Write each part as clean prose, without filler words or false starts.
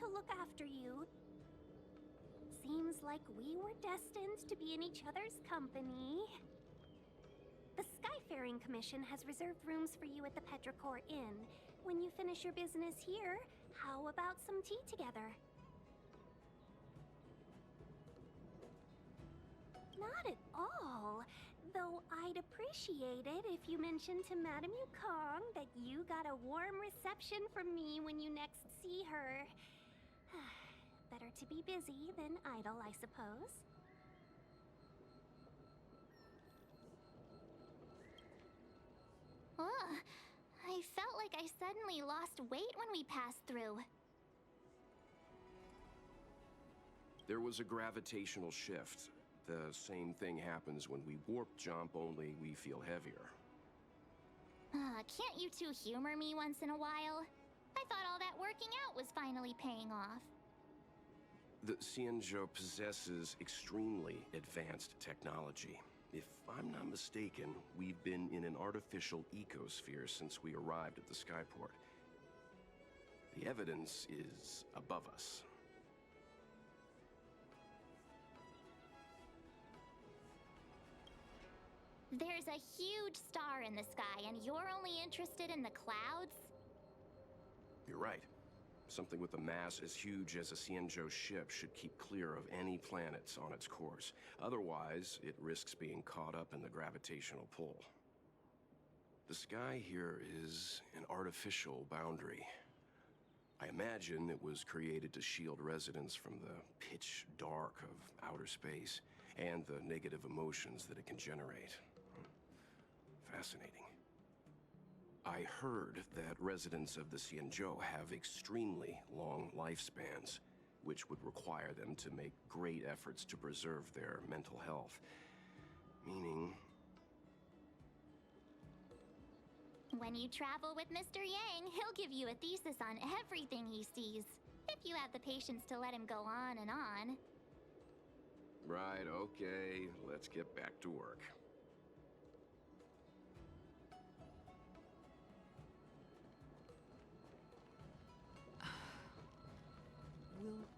to look after you. Seems like we were destined to be in each other's company. The Skyfaring Commission has reserved rooms for you at the Petrichor Inn. When you finish your business here, how about some tea together? Not at all. Though I'd appreciate it if you mentioned to Madame Yukong that you got a warm reception from me when you next see her. Better to be busy than idle, I suppose. Ugh, I felt like I suddenly lost weight when we passed through. There was a gravitational shift. The same thing happens when we warp jump, only we feel heavier. Can't you two humor me once in a while? I thought all that working out was finally paying off. The Xianzhou possesses extremely advanced technology. If I'm not mistaken, we've been in an artificial ecosphere since we arrived at the skyport. The evidence is above us. There's a huge star in the sky, and you're only interested in the clouds? You're right. Something with a mass as huge as a Xianzhou ship should keep clear of any planets on its course. Otherwise, it risks being caught up in the gravitational pull. The sky here is an artificial boundary. I imagine it was created to shield residents from the pitch dark of outer space and the negative emotions that it can generate. Fascinating. I heard that residents of the Xianzhou have extremely long lifespans, which would require them to make great efforts to preserve their mental health. Meaning... When you travel with Mr. Yang, he'll give you a thesis on everything he sees, if you have the patience to let him go on and on. Right, okay, let's get back to work. We'll get...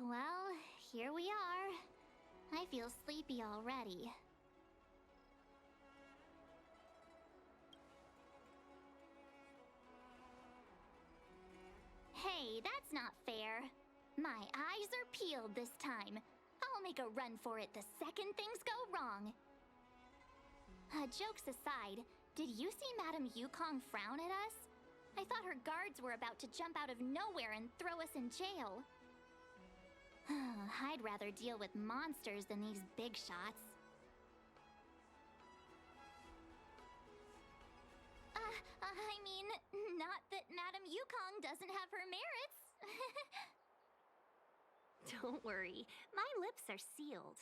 Well, here we are. I feel sleepy already. Hey, that's not fair. My eyes are peeled this time. I'll make a run for it the second things go wrong. Jokes aside, did you see Madame Yukong frown at us? I thought her guards were about to jump out of nowhere and throw us in jail. I'd rather deal with monsters than these big shots. I mean, not that Madame Yukong doesn't have her merits. Don't worry, my lips are sealed.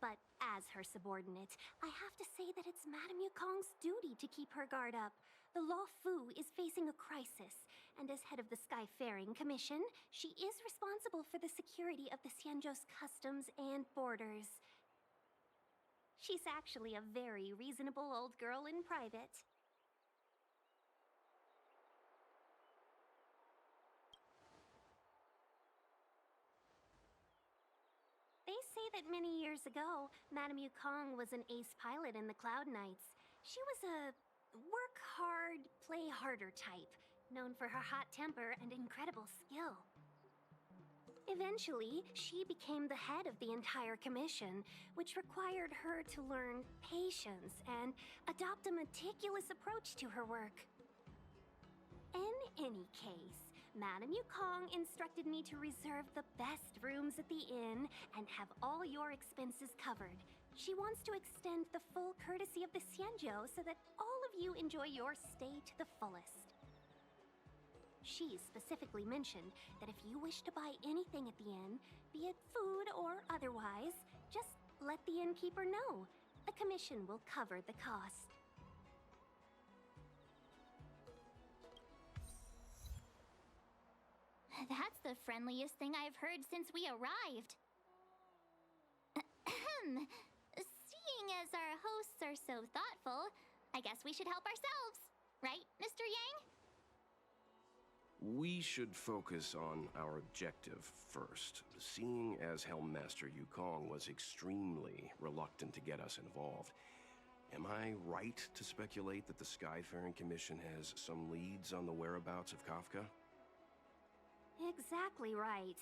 But as her subordinate, I have to say that it's Madame Yukong's duty to keep her guard up. The Lufou is facing a crisis, and as head of the Skyfaring Commission, she is responsible for the security of the Xianzhou's customs and borders. She's actually a very reasonable old girl in private. They say that many years ago, Madame Yukong was an ace pilot in the Cloud Knights. She was a work hard, play harder type, known for her hot temper and incredible skill. Eventually, she became the head of the entire commission, which required her to learn patience and adopt a meticulous approach to her work. In any case, Madame Yukong instructed me to reserve the best rooms at the inn and have all your expenses covered. She wants to extend the full courtesy of the Xianzhou so that all of you enjoy your stay to the fullest. She specifically mentioned that if you wish to buy anything at the inn, be it food or otherwise, just let the innkeeper know. The commission will cover the cost. the friendliest thing I've heard since we arrived. Ahem. Seeing as our hosts are so thoughtful, I guess we should help ourselves. Right, Mr. Yang? We should focus on our objective first. Seeing as Helmmaster Yukong was extremely reluctant to get us involved, am I right to speculate that the Skyfaring Commission has some leads on the whereabouts of Kafka? Exactly right.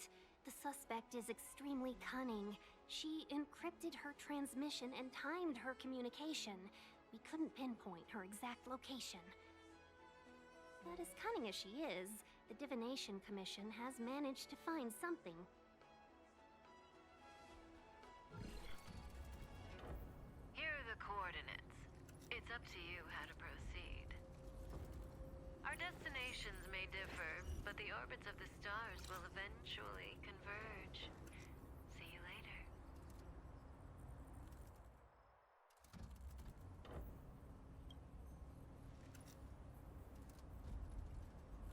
The suspect is extremely cunning. She encrypted her transmission and timed her communication. We couldn't pinpoint her exact location. But as cunning as she is, the Divination Commission has managed to find something. Here are the coordinates. It's up to you how to proceed. Our destinations may differ, but the orbits of the stars will eventually converge. See you later.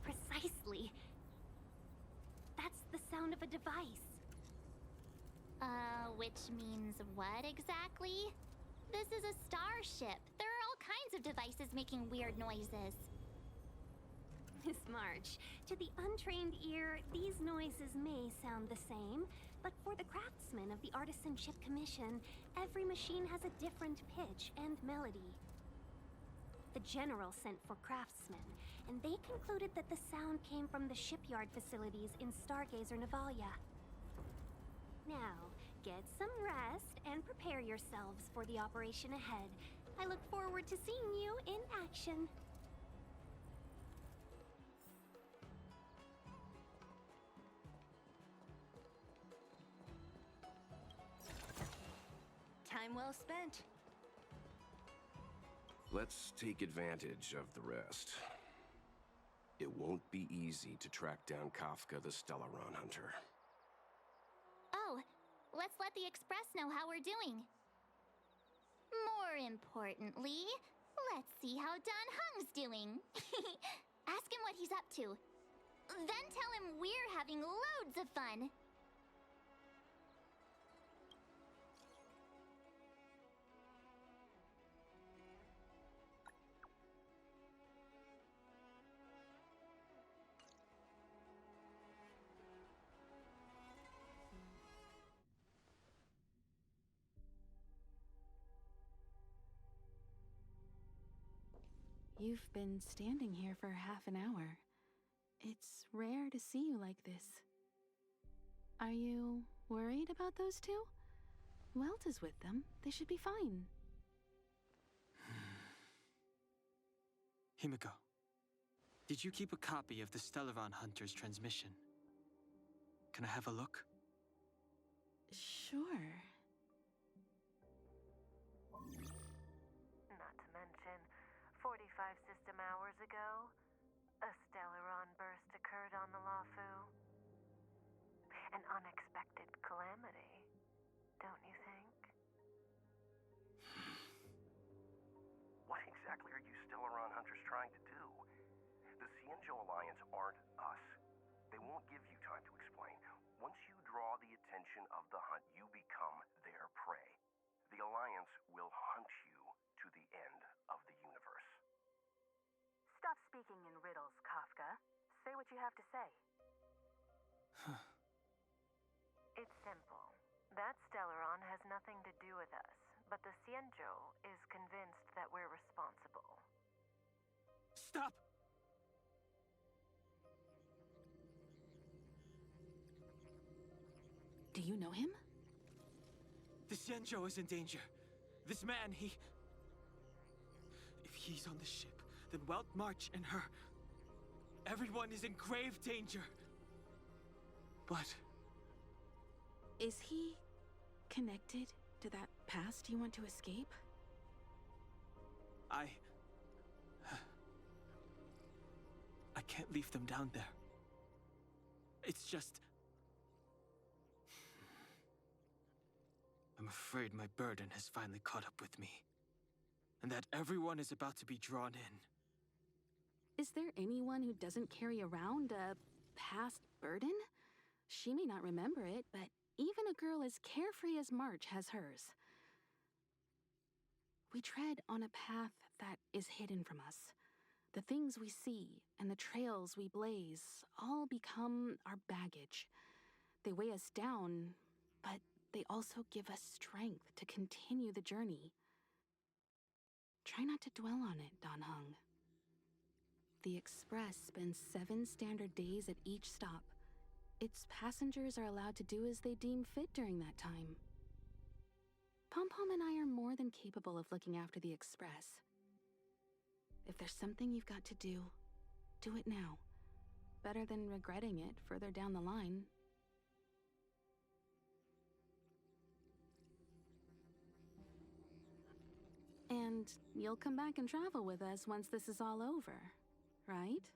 Precisely. That's the sound of a device. Which means what exactly? This is a starship. There are all kinds of devices making weird noises. Miss March, to the untrained ear, these noises may sound the same, but for the craftsmen of the Artisanship Commission, every machine has a different pitch and melody. The General sent for craftsmen, and they concluded that the sound came from the shipyard facilities in Stargazer Navalia. Now, get some rest and prepare yourselves for the operation ahead. I look forward to seeing you in action. Time well spent. Let's take advantage of the rest. It won't be easy to track down Kafka the Stellaron Hunter. Oh, let's let the Express know how we're doing. More importantly, let's see how Dan Heng's doing. Ask him what he's up to. Then tell him we're having loads of fun. You've been standing here for half an hour. It's rare to see you like this. Are you worried about those two? Welt is with them. They should be fine. Himiko, did you keep a copy of the Stellaron Hunter's transmission? Can I have a look? Sure. Not to mention, 45 system hours ago, a Stellaron burst occurred on the Lufou. An unexpected calamity, don't you think? What exactly are you Stellaron Hunters trying to do? The Xianzhou Alliance aren't us. They won't give you time to explain. Once you draw the attention of the hunt, you become their prey. The Alliance will hunt you to the end of the universe. Stop speaking in riddles, Kafka. Say what you have to say. It's simple. That Stellaron has nothing to do with us, but the Xianzhou is convinced that we're responsible. Stop! Do you know him? The Xianzhou is in danger. This man, he... If he's on the ship, then Welt March and her... Everyone is in grave danger. But... Is he connected to that past you want to escape? I can't leave them down there. It's just... I'm afraid my burden has finally caught up with me. And that everyone is about to be drawn in. Is there anyone who doesn't carry around a past burden? She may not remember it, but even a girl as carefree as March has hers. We tread on a path that is hidden from us. The things we see and the trails we blaze all become our baggage. They weigh us down, but they also give us strength to continue the journey. Try not to dwell on it, Dan Heng. The Express spends 7 standard days at each stop. Its passengers are allowed to do as they deem fit during that time. Pom-Pom and I are more than capable of looking after the Express. If there's something you've got to do it now. Better than regretting it further down the line. And you'll come back and travel with us once this is all over, right?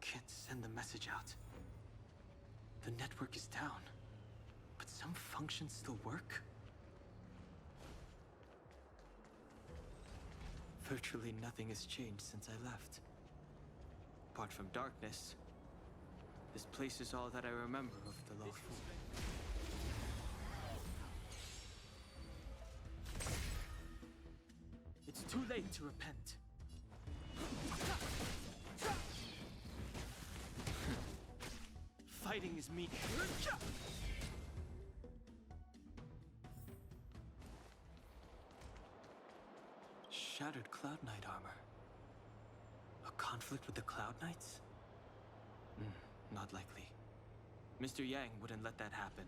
Can't send the message out. The network is down, but some functions still work? Virtually nothing has changed since I left. Apart from darkness, this place is all that I remember of the Lufou. It's too late to repent. Fighting is meaningless. Shattered Cloud Knight armor. A conflict with the Cloud Knights? Not likely. Mr. Yang wouldn't let that happen.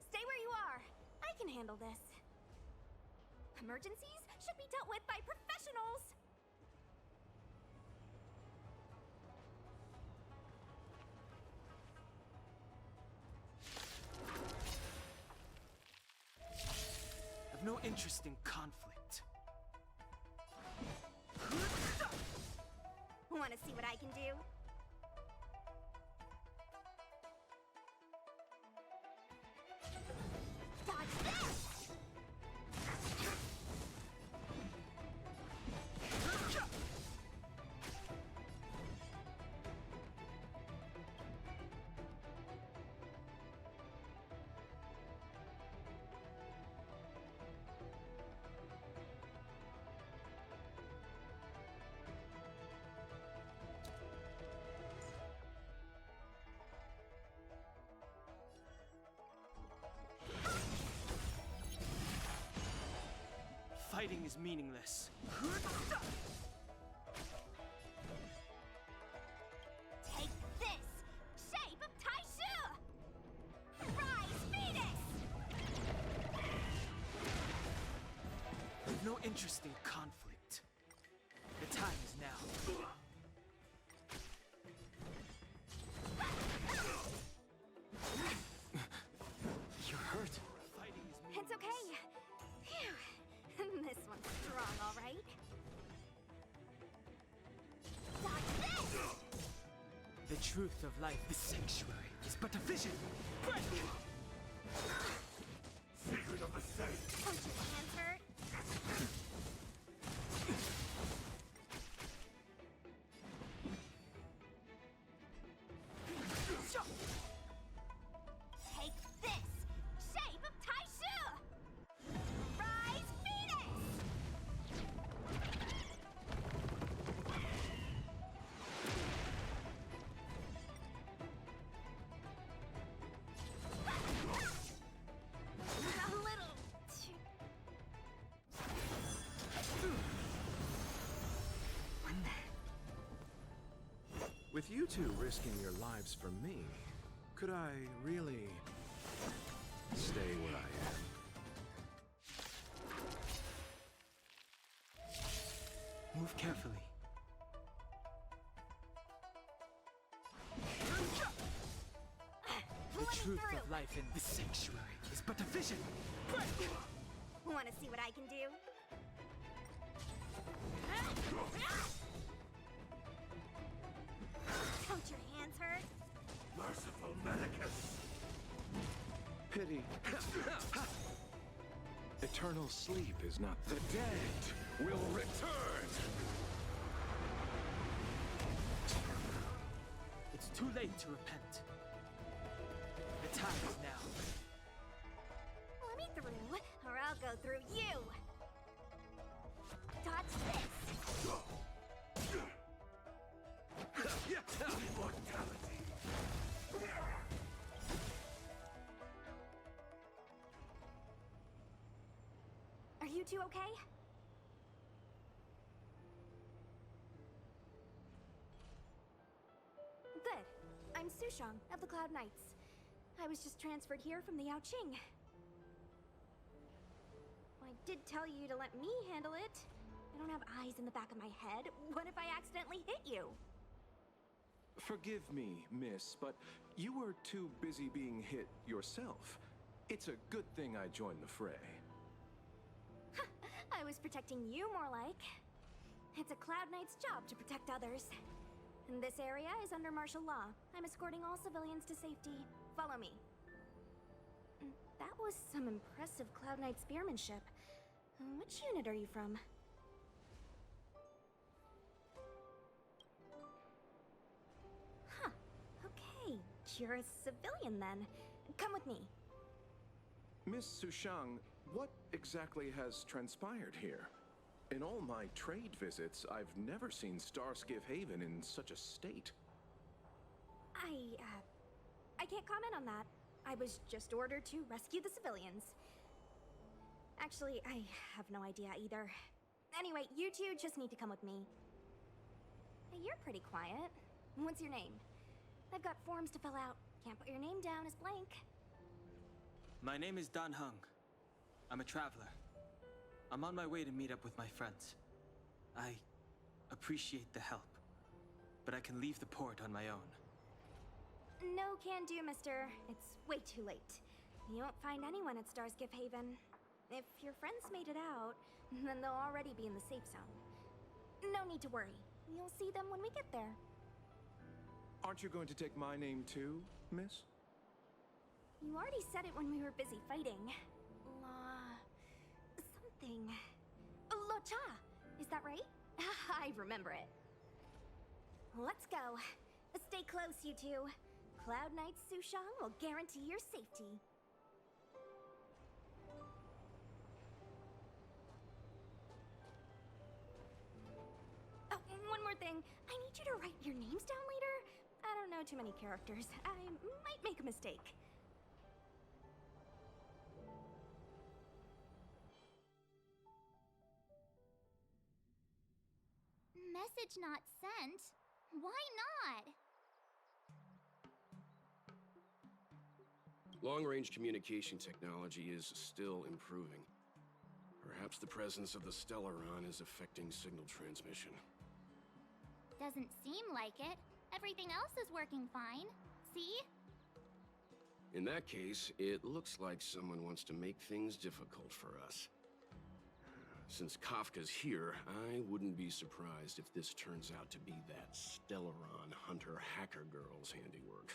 Stay where you are. I can handle this. Emergencies should be dealt with by professionals. I've no interest in conflict. Want to see what I can do? Dodge this! Fighting is meaningless. Take this! Shape of Taishu! Rise, Venus! I've no interest in conflict. The time is now. You're hurt. Fighting is meaningless. It's okay. Phew. This one's strong, all right. Dodge this! The truth of life, the sanctuary, is but a vision. Break! Secret of the safe. Don't your hands hurt? Take this! Shape of Taishu! Rise, Venus! A little too With you two risking your lives for me, could I really stay where I am? Move carefully. The truth of life in this sanctuary is but a vision. Want to see what I can do? Don't your hands hurt? Merciful Medicus. Pity. Eternal sleep is not the dead will return. It's too late to repent. The time is now. Let me through, or I'll go through you. Dodge this. Immortality. Are you two okay? Good. I'm Sushang of the Cloud Knights. I was just transferred here from the Yaoqing. I did tell you to let me handle it. I don't have eyes in the back of my head. What if I accidentally hit you? Forgive me, miss, but you were too busy being hit yourself. It's a good thing I joined the fray. I was protecting you more like. It's a Cloud Knight's job to protect others. And this area is under martial law. I'm escorting all civilians to safety. Follow me. That was some impressive Cloud Knight spearmanship. Which unit are you from? Huh. Okay. You're a civilian then. Come with me. Miss Sushang, what exactly has transpired here? In all my trade visits, I've never seen Starskiff Haven in such a state. I can't comment on that. I was just ordered to rescue the civilians. Actually, I have no idea either. Anyway, you two just need to come with me. Hey, you're pretty quiet. What's your name? I've got forms to fill out. Can't put your name down as blank. My name is Dan Heng. I'm a traveler. I'm on my way to meet up with my friends. I appreciate the help, but I can leave the port on my own. No can do, mister. It's way too late. You won't find anyone at Starskiff Haven. If your friends made it out, then they'll already be in the safe zone. No need to worry. You'll see them when we get there. Aren't you going to take my name too, miss? You already said it when we were busy fighting. Something. Oh, Lo Cha! Is that right? I remember it. Let's go. Stay close, you two. Cloud Knight Sushang will guarantee your safety. Oh, one more thing. I need you to write your names down later. I don't know too many characters. I might make a mistake. Message not sent? Why not? Long-range communication technology is still improving. Perhaps the presence of the Stellaron is affecting signal transmission. Doesn't seem like it. Everything else is working fine. See? In that case, it looks like someone wants to make things difficult for us. Since Kafka's here, I wouldn't be surprised if this turns out to be that Stellaron hunter hacker girl's handiwork.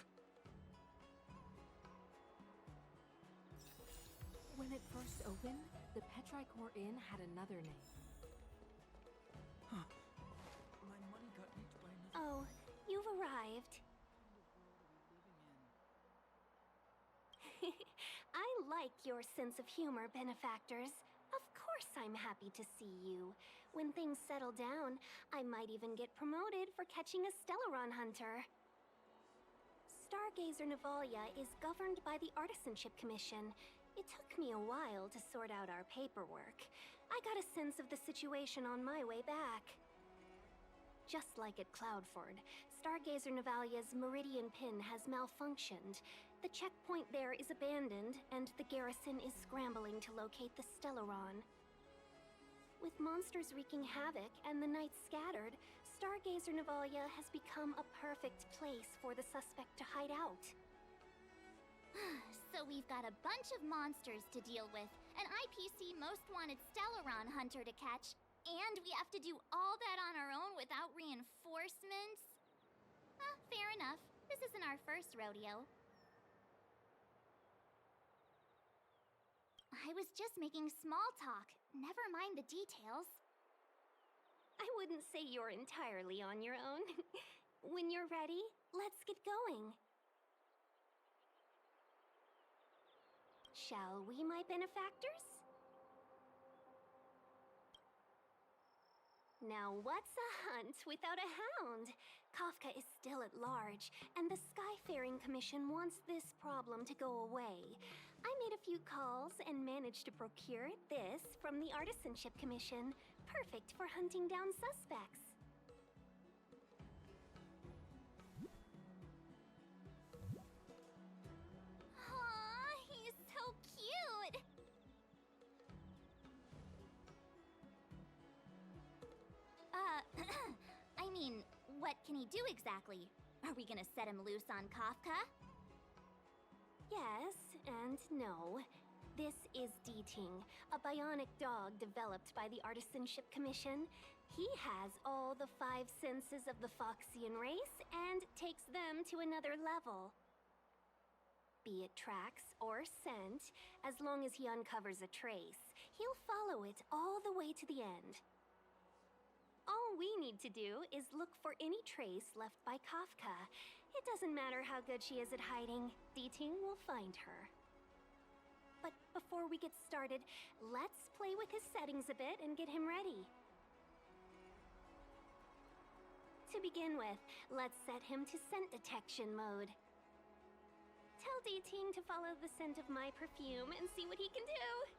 When it first opened, the Petrichor Inn had another name. Huh. My money got nicked by another. Oh, you've arrived. I like your sense of humor, benefactors. Of course I'm happy to see you. When things settle down, I might even get promoted for catching a Stellaron hunter. Stargazer Navalia is governed by the Artisanship Commission. It took me a while to sort out our paperwork. I got a sense of the situation on my way back. Just like at Cloudford, Stargazer Navalia's Meridian Pin has malfunctioned. The checkpoint there is abandoned, and the garrison is scrambling to locate the Stellaron. With monsters wreaking havoc and the night scattered, Stargazer Navalia has become a perfect place for the suspect to hide out. So we've got a bunch of monsters to deal with, an IPC most wanted Stellaron hunter to catch, and we have to do all that on our own without reinforcements? Fair enough. This isn't our first rodeo. I was just making small talk. Never mind the details. I wouldn't say you're entirely on your own. When you're ready, let's get going. Shall we, my benefactors? Now what's a hunt without a hound? Kafka is still at large, and the Skyfaring Commission wants this problem to go away. I made a few calls and managed to procure this from the Artisanship Commission. Perfect for hunting down suspects. Aw, he's so cute! I mean, what can he do exactly? Are we gonna set him loose on Kafka? Yes and no. This is D-Ting, a bionic dog developed by the Artisanship Commission. He has all the 5 senses of the Foxian race and takes them to another level. Be it tracks or scent, as long as he uncovers a trace, he'll follow it all the way to the end. All we need to do is look for any trace left by Kafka. It doesn't matter how good she is at hiding, D-Ting will find her. But before we get started, let's play with his settings a bit and get him ready. To begin with, let's set him to scent detection mode. Tell D-Ting to follow the scent of my perfume and see what he can do.